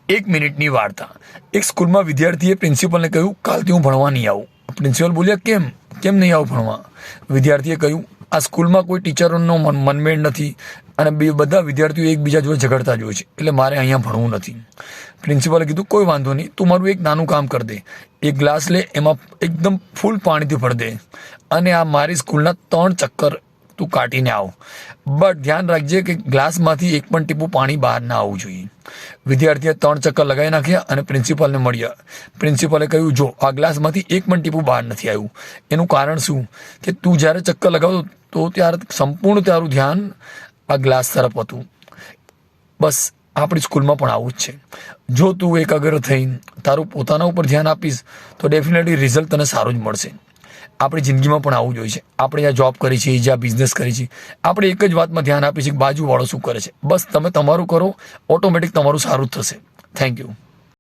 એક મિનિટની વાર્તા. એક સ્કૂલમાં વિદ્યાર્થીએ પ્રિન્સિપલને કહ્યું, કાલથી હું ભણવા નહીં આવું. પ્રિન્સિપલ બોલ્યા, કેમ નહીં આવું ભણવા? વિદ્યાર્થીએ કહ્યું, આ સ્કૂલમાં કોઈ ટીચરોનો મનમેળ નથી અને બધા વિદ્યાર્થીઓ એકબીજા જોડે ઝઘડતા જ હોય છે, એટલે મારે અહીંયા ભણવું નથી. પ્રિન્સિપલે કીધું, કોઈ વાંધો નહીં, તું મારું એક નાનું કામ કરી દે. એક ગ્લાસ લે, એમાં એકદમ ફૂલ પાણીથી ભરી દે અને આ મારી સ્કૂલના 3 ચક્કર તું કાઢીને આવ. બટ ધ્યાન રાખજે કે ગ્લાસમાંથી એક પણ ટીપું પાણી બહાર ના આવવું જોઈએ. વિદ્યાર્થીએ 3 ચક્કર લગાવી નાખ્યા અને પ્રિન્સિપલને મળ્યા. પ્રિન્સિપલે કહ્યું, જો આ ગ્લાસમાંથી એક પણ ટીપું બહાર નથી આવ્યું. એનું કારણ શું કે તું જ્યારે ચક્કર લગાવતો તો ત્યારે સંપૂર્ણ તારું ધ્યાન આ ગ્લાસ તરફ હતું. બસ આપણી સ્કૂલમાં પણ આવું જ છે. જો તું એકાગ્ર થઈને તારું પોતાના ઉપર ધ્યાન આપીશ તો ડેફિનેટલી રિઝલ્ટ તને સારું જ મળશે. આપણી જિંદગીમાં પણ આવું જ હોય છે. આપણે જ્યાં જોબ કરી છે, જ્યાં બિઝનેસ કરી છે, આપણે એક જ વાતમાં ધ્યાન આપીએ છીએ કે બાજુવાળો શું કરે છે. બસ તમે તમારું કરો, ઓટોમેટિક તમારું સારું જ થશે. Thank you.